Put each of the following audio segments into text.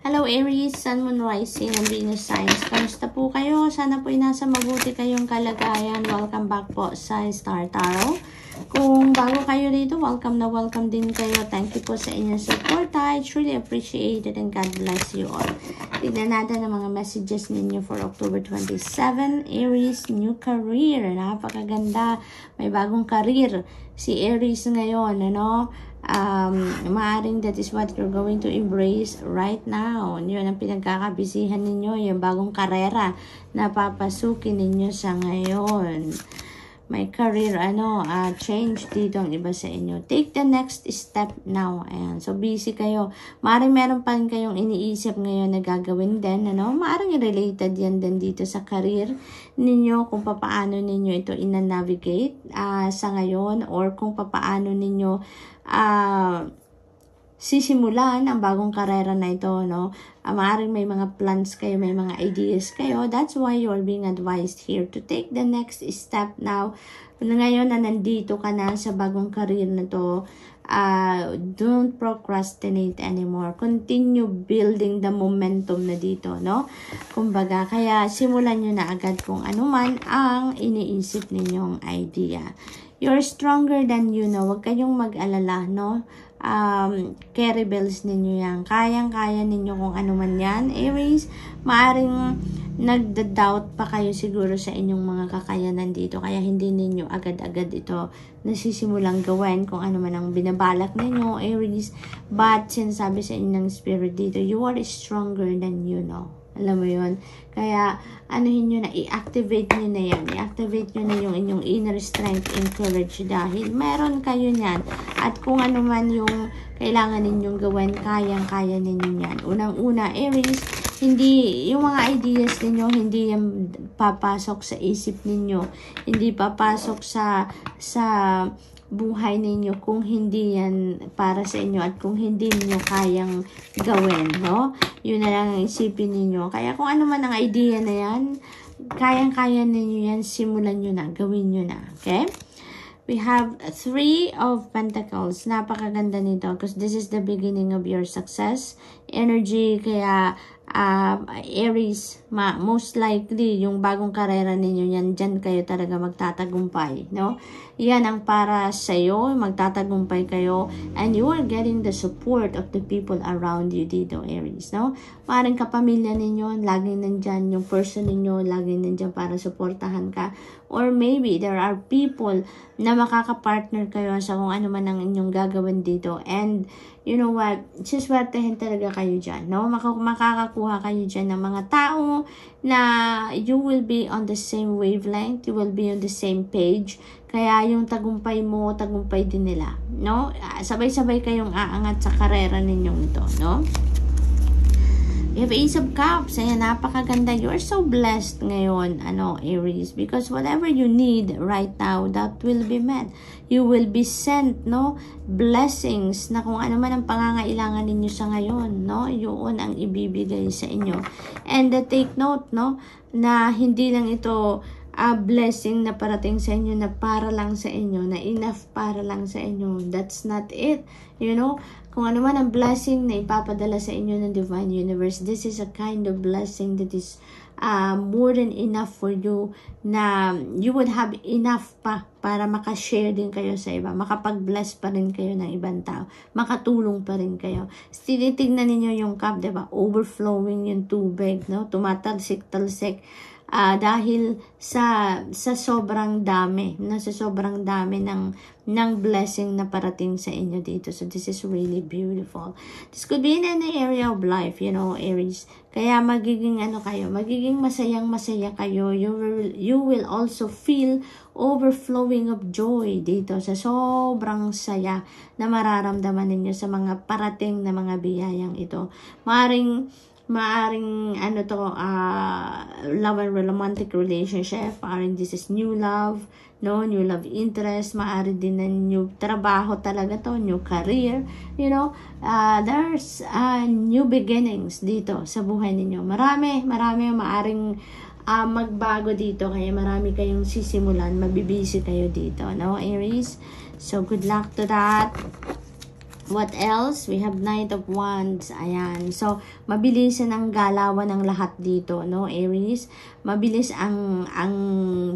Hello Aries, Sun, Moon, Rising, and Venus signs. Kamusta po kayo? Sana po nasa mabuti kayong kalagayan. Welcome back po sa Star Tarot. Kung bago kayo dito, welcome na welcome din kayo. Thank you po sa inyong support. I truly appreciate it and God bless you all. Tignan natin ang mga messages ninyo for October 27. Aries, new career. Napakaganda. May bagong career si Aries ngayon, ano? Maaring that is what you're going to embrace right now. Yun ang pinagkakabisihan ninyo, yung bagong karera na papasukin ninyo sa ngayon. May career change dito ang iba sa inyo. Take the next step now. Ayan. So busy kayo. Maaring meron pa rin kayong iniisip ngayon na gagawin din, ano? Maaring related yan din dito sa career ninyo, kung papaano ninyo ito ina-navigate sa ngayon, or kung papaano ninyo sisimulan ang bagong karera na ito, no? Maaaring may mga plans kayo, may mga ideas kayo. That's why you're being advised here to take the next step now. Ngayon na nandito ka na sa bagong career na to, don't procrastinate anymore. Continue building the momentum na dito, no? Kumbaga, kaya simulan nyo na agad kung ano man ang iniisip ninyong idea. You're stronger than you know. Huwag kayong mag-alala, no? Carry bells ninyo yan. Kayang-kaya ninyo kung ano man yan. Aries, maaring nagda-doubt pa kayo siguro sa inyong mga kakayanan dito. Kaya hindi ninyo agad-agad ito nasisimulang gawin kung ano man ang binabalak ninyo, Aries. But, sinasabi sa inyo ng spirit dito, you are stronger than you know. Alam mo yun? Kaya, anuhin nyo na, i-activate nyo na yan. I-activate nyo na yung inyong inner strength and courage dahil meron kayo yan. At kung ano man yung kailangan ninyong gawin, kayang-kaya ninyo yan. Unang-una, Aries, hindi, yung mga ideas ninyo, hindi yan papasok sa isip ninyo. Hindi papasok sa buhay ninyo kung hindi yan para sa inyo at kung hindi niyo kayang gawin, no? Yun na lang ang isipin ninyo. Kaya kung ano man ang idea na yan, kayang-kaya ninyo yan, simulan nyo na, gawin nyo na, okay? We have 3 of Pentacles. Napakaganda nito because this is the beginning of your success energy. Kaya Aries, most likely yung bagong karera ninyo yan, dyan kayo talaga magtatagumpay, no? Yan ang para sa'yo, magtatagumpay kayo, and you are getting the support of the people around you dito, Aries, no? Maaaring kapamilya ninyo, laging nandyan, yung person ninyo, laging nandyan para supportahan ka, or maybe there are people na makakapartner kayo sa kung ano man ang inyong gagawin dito, and you know what, siswertehin talaga kayo dyan, no? Makakakuha kayo dyan ng mga tao na you will be on the same wavelength, you will be on the same page, kaya yung tagumpay mo, tagumpay din nila, no? Sabay-sabay kayong aangat sa karera ninyong ito, no? You have Ace of Cups. Ayan, napakaganda. You are so blessed ngayon, Aries, because whatever you need right now, that will be met. You will be sent, no? Blessings na kung ano man ang pangangailangan ninyo sa ngayon, no? Yun ang ibibigay sa inyo. And take note, no? Na hindi lang ito blessing na parating sa inyo na para lang sa inyo, na enough para lang sa inyo. That's not it. You know, kung ano man ang blessing na ipapadala sa inyo ng Divine Universe, this is a kind of blessing that is more than enough for you, na you would have enough pa para makashare din kayo sa iba, makapag-bless pa rin kayo ng ibang tao, makatulong pa rin kayo. Tinitignan ninyo yung cup, diba? Overflowing yung tubig, no? Tumatalsik-talsik. Dahil sa sobrang dami, sa sobrang dami ng blessing na parating sa inyo dito. So this is really beautiful. This could be in any area of life, Aries. Kaya magiging magiging masayang-masaya kayo. You will also feel overflowing of joy dito sa sobrang saya na mararamdaman ninyo sa mga parating na mga biyayang ito. Maaring love and romantic relationship, maaring this is new love, no, new love interest, maaari din na new trabaho talaga to, new career, there's new beginnings dito sa buhay ninyo. Marami maaring magbago dito, kaya marami kayong sisimulan, mabibisi kayo dito, no, Aries? So good luck to that. What else? We have Knight of Wands. Ayan. So, mabilisan ang galawan ng lahat dito, no, Aries? Mabilis ang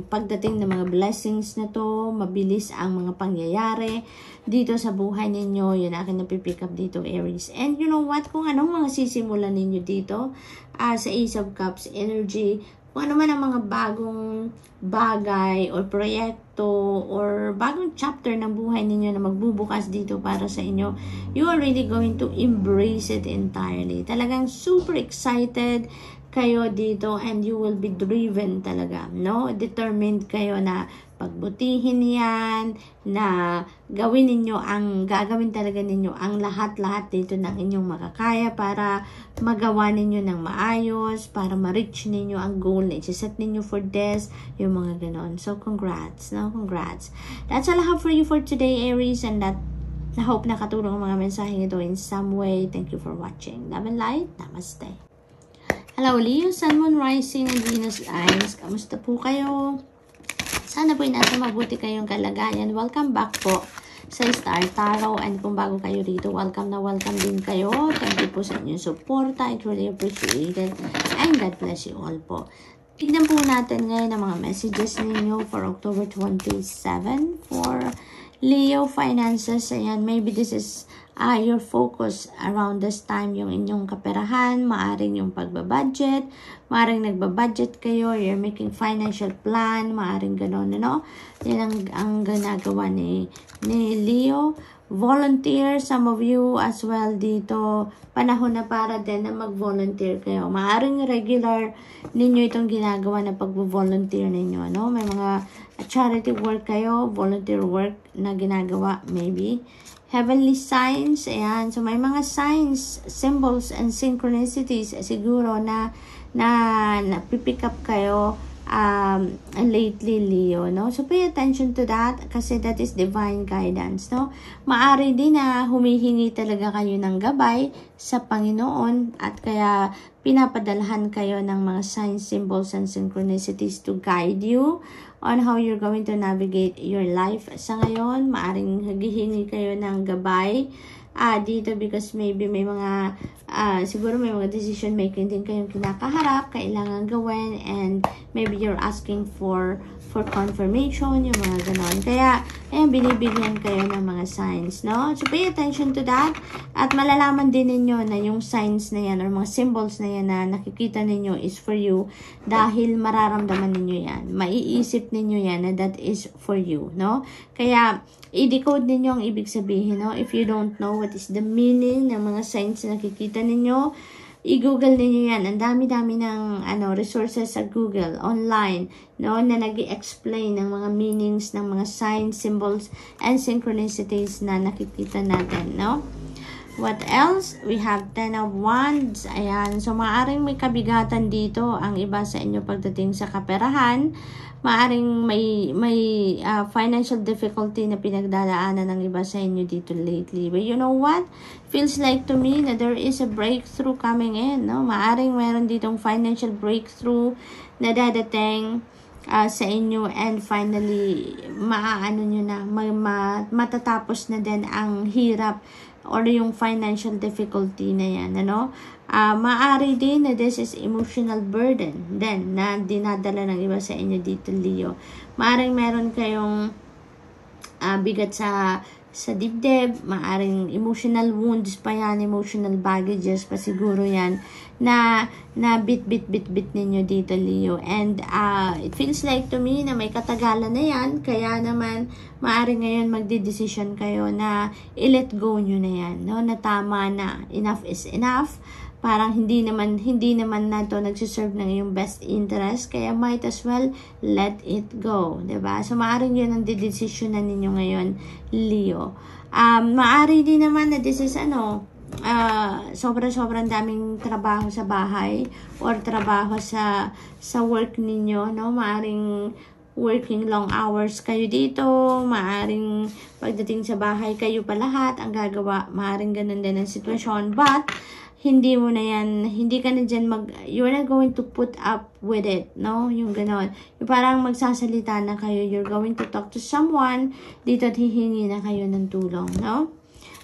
pagdating ng mga blessings na to. Mabilis ang mga pangyayari dito sa buhay ninyo. Yun akin napipick up dito, Aries. And you know what? Kung anong mga sisimulan ninyo dito sa Ace of Cups energy, kung ano man ang mga bagong bagay or proyekto or bagong chapter ng buhay ninyo na magbubukas dito para sa inyo, you are really going to embrace it entirely. Talagang super excited kayo dito and you will be driven talaga, no? Determined kayo na pagbutihin yan, na gagawin talaga ninyo ang lahat-lahat dito ng inyong makakaya para magawa ninyo ng maayos, para ma-reach ninyo ang goal na i-set ninyo for this, yung mga ganon. So, congrats, no? Congrats. That's all I have for you for today, Aries, and I hope nakatulong ang mga mensaheng ito in some way. Thank you for watching. Love and light. Namaste. Hello, Leo, Sun, Moon, Rising, and Venus Lines. Kamusta po kayo? Sana po nasa mabuti kayong kalagayan. Welcome back po sa Star Tarot. And kung bago kayo rito, welcome na welcome din kayo. Thank you po sa inyong suporta. I truly appreciate it. And God bless you all po. Tignan po natin ngayon ang mga messages ninyo for October 27 for Leo finances. Ayan, maybe this is your focus around this time, yung inyong kaperahan, maaring yung pagbabudget, maaring nagbabudget kayo, you're making financial plan, maaring gano'n, ano? Yan ang ginagawa ni Leo. Volunteer, some of you as well dito, panahon na para din na mag-volunteer kayo. Maaring regular ninyo itong ginagawa na pag-volunteer ninyo, no? May mga charity work kayo, volunteer work na ginagawa, maybe. Heavenly signs, ayan. So, may mga signs, symbols, and synchronicities siguro na pipick up kayo lately, Leo, no? So, pay attention to that kasi that is divine guidance, no? Maari din na humihingi talaga kayo ng gabay sa Panginoon at kaya pinapadalhan kayo ng mga signs, symbols, and synchronicities to guide you on how you're going to navigate your life. Sa ngayon, maaring hihingi kayo ng gabay dito because maybe may mga siguro may mga decision making din kayong kinakaharap, kailangan gawin, and maybe you're asking for confirmation, yung mga ganon. Kaya, ayan, binibigyan kayo ng mga signs, no? So, pay attention to that. At malalaman din ninyo na yung signs na yan or mga symbols na yan na nakikita ninyo is for you dahil mararamdaman ninyo yan. Maiisip ninyo yan na that is for you, no? Kaya, i-decode ninyo ang ibig sabihin, no? If you don't know what is the meaning ng mga signs na nakikita ninyo, i-google ninyo yan. Ang dami-dami ng resources sa Google, online, no, na nag-i-explain ng mga meanings ng mga signs, symbols, and synchronicities na nakikita natin, no? What else? We have 10 of Wands. Ayan. So, maaring may kabigatan dito ang iba sa inyo pagdating sa kaperahan. Maaring may financial difficulty na pinagdadaanan ng iba sa inyo dito lately. But you know what? Feels like to me na there is a breakthrough coming in, no? Maaring meron ditong financial breakthrough na dadating sa inyo and finally maaano nyo na matatapos na din ang hirap or yung financial difficulty na yan, ano? Maaari din na this is emotional burden then na dinadala ng iba sa inyo dito, Leo. Maaring meron kayong bigat sa dibdib, maaring emotional wounds pa yan, emotional baggages pa siguro yan na bit ninyo dito, Leo. And it feels like to me na may katagalan na yan, kaya naman maaring ngayon magdedesisyon kayo na i-let go nyo na yan, no? Na tama na, enough is enough. Parang hindi naman na to nagsiserve ng iyong best interest, kaya might as well let it go, diba? So, maaring yun ang dedesisyonan ninyo ngayon, Leo. Maari din naman na this is sobrang daming trabaho sa bahay or trabaho sa work ninyo, no? Maaring working long hours kayo dito, maaring pagdating sa bahay kayo pa lahat ang gagawa, maaring ganun din ang sitwasyon, but hindi mo na yan, hindi ka na dyan you're not going to put up with it, no? Yung ganon. Yung parang magsasalita na kayo, you're going to talk to someone, dito at hihingi na kayo ng tulong, no?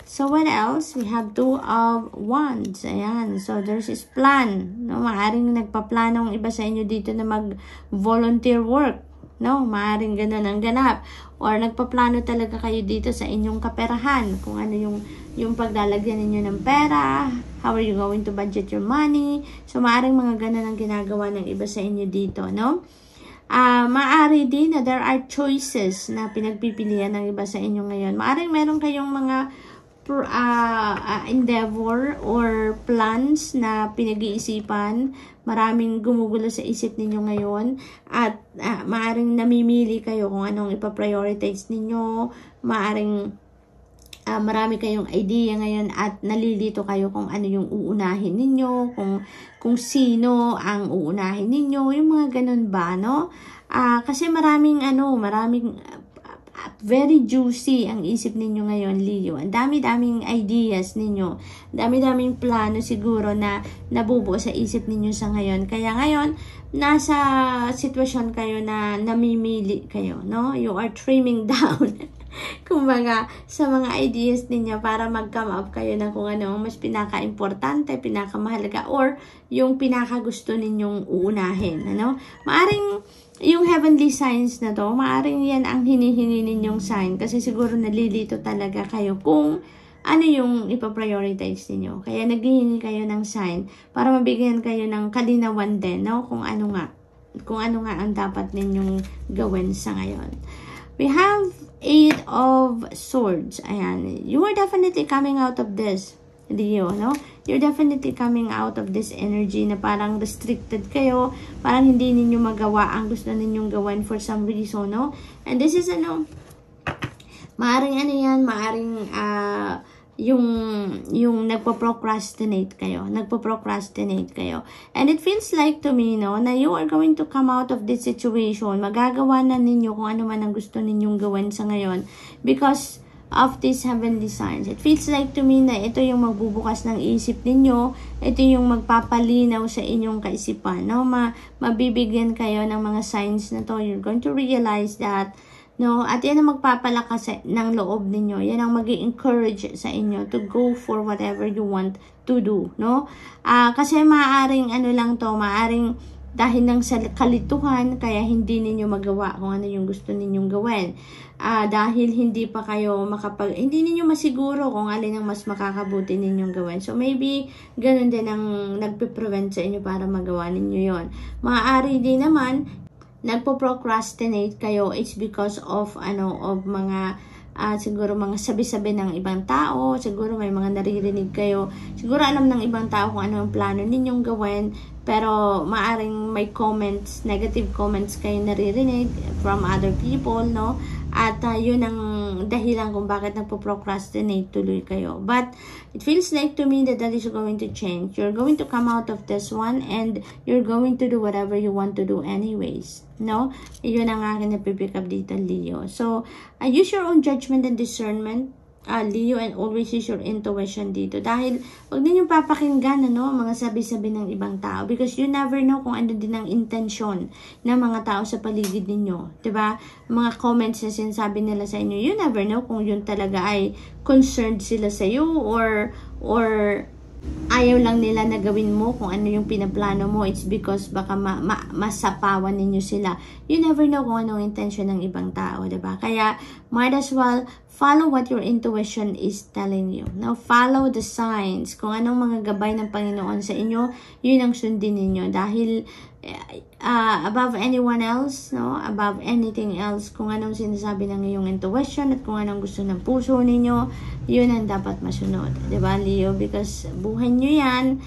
So, what else? We have 2 of Wands. Ayan. So, there's this plan. No? Maaring nagpaplanong iba sa inyo dito na mag-volunteer work. No? Maaring ganun ang ganap. Or nagpaplano talaga kayo dito sa inyong kaperahan. Kung ano yung paglalagyan ninyo ng pera. How are you going to budget your money? So, maaring mga ganun ang ginagawa ng iba sa inyo dito. No? Maaari din na there are choices na pinagpipilian ng iba sa inyo ngayon. Maaring meron kayong mga endeavor or plans na pinag-iisipan, maraming gumugulo sa isip ninyo ngayon, at maaring namimili kayo kung anong ipa-prioritize ninyo, maaring marami kayong idea ngayon at nalilito kayo kung ano yung uunahin ninyo, kung sino ang uunahin ninyo, yung mga ganun ba, no? Kasi maraming very juicy ang isip ninyo ngayon, Leo. Ang dami-daming ideas ninyo. Dami-daming plano siguro na nabubuo sa isip ninyo sa ngayon. Kaya ngayon, nasa sitwasyon kayo na namimili kayo, no? You are trimming down. Kumbaga, sa mga ideas ninyo para mag-come up kayo na kung ano ang mas pinaka-importante, pinaka-mahalaga, or yung pinaka-gusto ninyong uunahin, ano? Maaring yung heavenly signs na to, maaring yan ang hinihingi ninyong sign kasi siguro nalilito talaga kayo kung ano yung ipaprioritize ninyo. Kaya naghihingi kayo ng sign para mabigyan kayo ng kalinawan din, no? Kung ano nga ang dapat ninyong gawin sa ngayon. We have 8 of Swords. Ayan. You are definitely coming out of this, Leo, no? You're definitely coming out of this energy na parang restricted kayo, parang hindi ninyo magawa ang gusto ninyong gawin for some reason, no? And this is maaring yung nagpo-procrastinate kayo. And it feels like to me, no, na you are going to come out of this situation. Magagawa na ninyo kung ano man ang gusto ninyong gawin sa ngayon because of these heavenly signs. It feels like to me na ito yung magbubukas ng isip ninyo, ito yung magpapalinaw sa inyong kaisipan, no? Mabibigyan kayo ng mga signs na to. You're going to realize that, no? At yan ang magpapalakas ng loob ninyo. Yan ang mag-encourage sa inyo to go for whatever you want to do, no? Kasi maaring maaring dahil ng kalituhan, kaya hindi ninyo magawa kung ano yung gusto ninyong gawin. Dahil hindi ninyo masiguro kung alin ang mas makakabuti ninyong gawin. So maybe, ganun din ang nagpe-prevent sa inyo para magawa ninyo yon. Maaari din naman, nagpo-procrastinate kayo, it's because of mga siguro mga sabi-sabi ng ibang tao, siguro may mga naririnig kayo, siguro alam ng ibang tao kung ano ang plano ninyong gawin, pero maaring may comments, negative comments kayo naririnig from other people, no? At yun ang dahilan kung bakit nagpo-procrastinate tuloy kayo. But it feels like to me that is going to change. You're going to come out of this one and you're going to do whatever you want to do anyways. No? Yun ang akin na pick up dito, Leo. So, use your own judgment and discernment, Leo, and always use your intuition dito. Dahil, huwag ninyong papakinggan, mga sabi-sabi ng ibang tao. Because you never know kung ano din ang intention ng mga tao sa paligid ninyo. Diba? Mga comments na sinasabi nila sa inyo, you never know kung yun talaga ay concerned sila sa iyo or ayaw lang nila na gawin mo kung ano yung pinaplano mo. It's because baka masapawan ninyo sila. You never know kung anong intention ng ibang tao, diba? Kaya, might as well follow what your intuition is telling you. Now, follow the signs. Kung anong mga gabay ng Panginoon sa inyo, yun ang sundin ninyo. Dahil, above anyone else, no? Above anything else, kung anong sinasabi ng iyong intuition at kung anong gusto ng puso ninyo, yun ang dapat masunod. Diba, Leo? Because buhay nyo yan,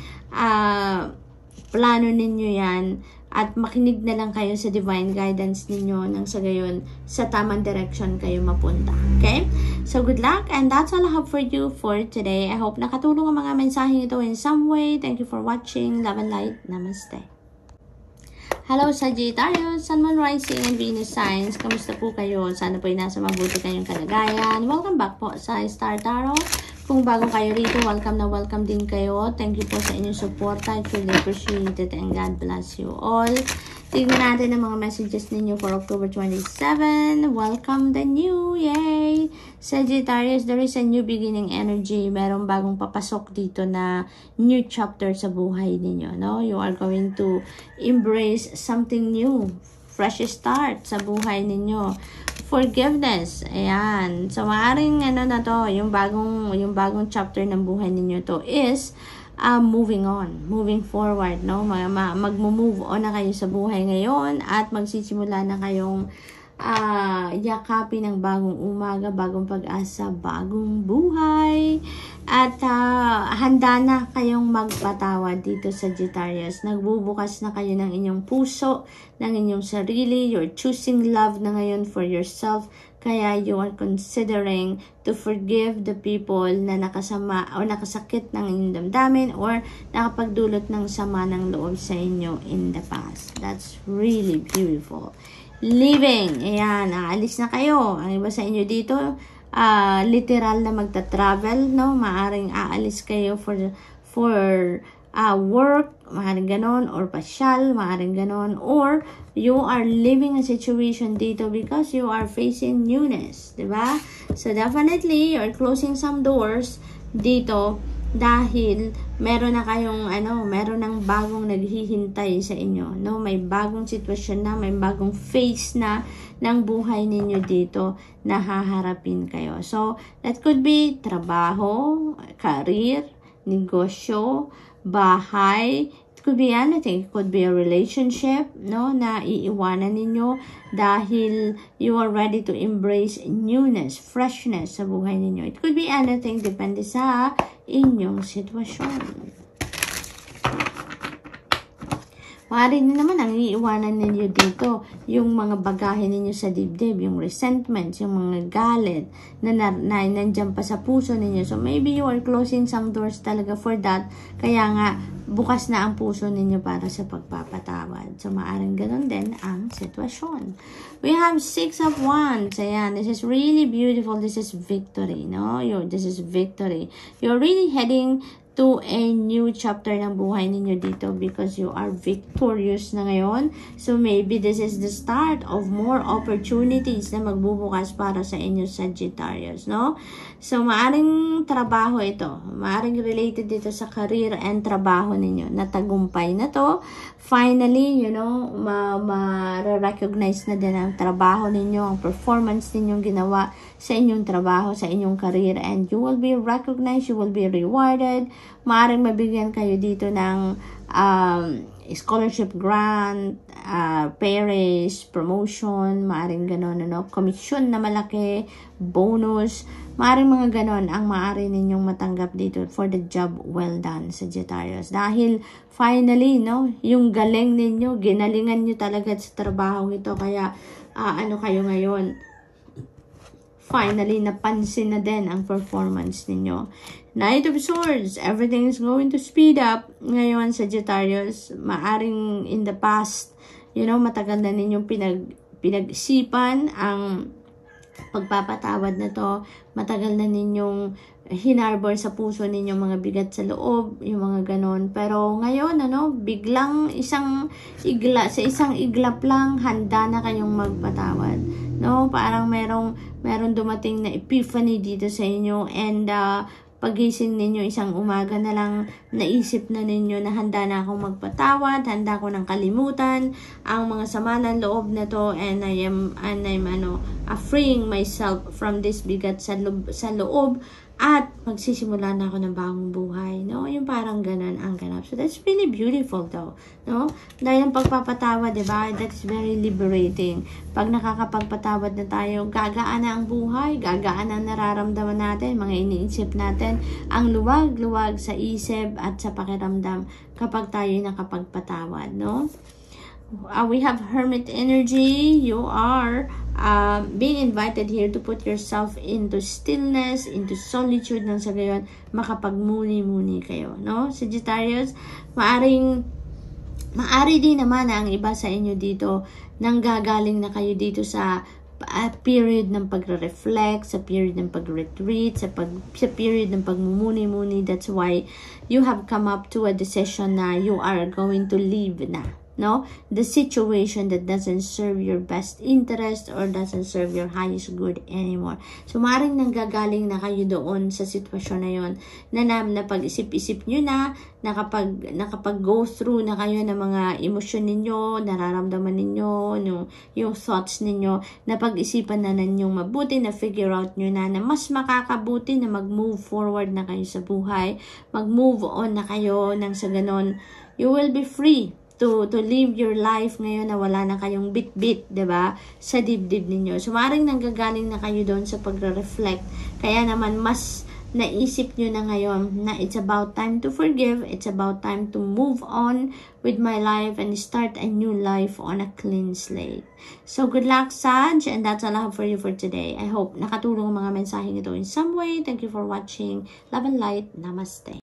plano ninyo yan, at makinig na lang kayo sa divine guidance ninyo nang sa gayon sa tamang direction kayo mapunta. Okay? So, good luck, and that's all I have for you for today. I hope nakatulong ang mga mensaheng ito in some way. Thank you for watching. Love and light. Namaste. Hello, Sagittarius, Sun, Moon, Rising, and Venus signs. Kamusta po kayo? Sana po ay nasa mabuti kayong kalagayan. Welcome back po sa Star Tarot. Kung bago kayo rito, welcome na welcome din kayo. Thank you po sa inyong support. I truly appreciate it and God bless you all. Tignan natin ang mga messages ninyo for October 27. Welcome the new, yay! Sagittarius, there is a new beginning energy. Merong bagong papasok dito na new chapter sa buhay ninyo, no? You are going to embrace something new, fresh start sa buhay ninyo. Forgiveness, ayan. So, maaaring ano na to, yung bagong chapter ng buhay ninyo to is moving on, moving forward, no? Mag-move on na kayo sa buhay ngayon at magsisimula na kayong yakapin ng bagong umaga, bagong pag-asa, bagong buhay. At handa na kayong magpatawad dito sa Sagittarius. Nagbubukas na kayo ng inyong puso, ng inyong sarili. You're choosing love na ngayon for yourself. Kaya you are considering to forgive the people na nakasama o nakasakit ng inyong damdamin or nakapagdulot ng sama ng loob sa inyo in the past. That's really beautiful. Living, ayan, aalis na kayo. Ang iba sa inyo dito, literal na magta-travel, no? Maaring aalis kayo for work, maaring ganon, or pasyal, maaring ganon, or you are living a situation dito because you are facing newness, diba? So definitely, you're closing some doors dito dahil meron na kayong meron ng bagong naghihintay sa inyo, no? May bagong sitwasyon na, may bagong phase na ng buhay ninyo dito na haharapin kayo. So that could be trabaho, career, negosyo, bahay. It could be anything. It could be a relationship, no, na iiwanan ninyo dahil you are ready to embrace newness, freshness sa buhay ninyo. It could be anything, depende sa inyong sitwasyon. Maaari din naman ang iiwanan ninyo dito yung mga bagahe ninyo sa dibdib, yung resentments, yung mga galit na nandyan pa sa puso ninyo. So maybe you are closing some doors talaga for that. Kaya nga, bukas na ang puso ninyo para sa pagpapatawad. So maaring ganun din ang sitwasyon. We have 6 of Wands. Ayan, this is really beautiful. This is victory, no? This is victory. You're really heading to a new chapter ng buhay ninyo dito because you are victorious na ngayon. So maybe this is the start of more opportunities na magbubukas para sa inyo, Sagittarius, no? So maaring trabaho ito, maaring related dito sa career and trabaho ninyo. Natagumpay na to. Finally, you know, ma-recognize na din ang trabaho ninyo, ang performance ninyong ginawa sa inyong trabaho, sa inyong career, and you will be recognized, you will be rewarded. Maaaring mabigyan kayo dito ng scholarship grant, pay raise, promotion, maaaring ganon, commission na malaki, bonus, maaaring mga ganon ang maaari ninyong matanggap dito for the job well done, Sagittarius. Dahil finally, no, yung galing ninyo, ginalingan nyo talaga sa trabaho ito, kaya kayo ngayon, finally, napansin na din ang performance ninyo. Knight of Swords, everything is going to speed up. Ngayon, Sagittarius, maaring in the past, you know, matagal na ninyong pinag-isipan ang pagpapatawad na to. Matagal na ninyong hinarbor sa puso ninyong mga bigat sa loob, yung mga ganon. Pero ngayon, biglang sa isang iglap lang, handa na kayong magpatawad. No, parang meron dumating na epiphany dito sa inyo, and pagising ninyo isang umaga na lang, naisip na ninyo na handa na akong magpatawad, handa ko nang kalimutan ang mga sama ng loob na to, and I'm freeing myself from this bigat sa loob, at magsisimula na ako ng bagong buhay, no? Yung parang ganun ang ganap. So that's really beautiful though, no? Dahil ang pagpapatawad, diba? That is very liberating. Pag nakakapagpatawad na tayo, gagaan na ang buhay, gagaan na nararamdaman natin, mga iniisip natin, ang luwag-luwag sa isip at sa pakiramdam kapag tayo nakapagpatawad, no? We have Hermit energy. You are being invited here to put yourself into stillness, into solitude, nang sa gayon makapagmuni-muni kayo, no? Sagittarius, maari din naman ang iba sa inyo dito nang gagaling na kayo dito sa period ng pagre-reflect, sa period ng pag-retreat, sa period ng pagmumuni-muni. That's why you have come up to a decision na you are going to leave na. no? The situation that doesn't serve your best interest or doesn't serve your highest good anymore. So, maaaring nanggagaling na kayo doon sa sitwasyon na yon na pag-isip-isip nyo na nakapag-go through na kayo ng mga emosyon ninyo, nararamdaman ninyo, yung thoughts ninyo, na pag-isipan na ninyong mabuti, na figure out nyo na mas makakabuti na mag-move forward na kayo sa buhay, mag-move on na kayo nang sa ganon, you will be free to live your life ngayon na wala na kayong bit-bit, 'di ba? Sa dibdib ninyo. So, maaaring nanggagaling na kayo doon sa pagre-reflect. Kaya naman mas naisip nyo na ngayon na it's about time to forgive, it's about time to move on with my life and start a new life on a clean slate. So, good luck, Sag, and that's all I have for you for today. I hope nakatulong ang mga mensaheng ito in some way. Thank you for watching. Love and light. Namaste.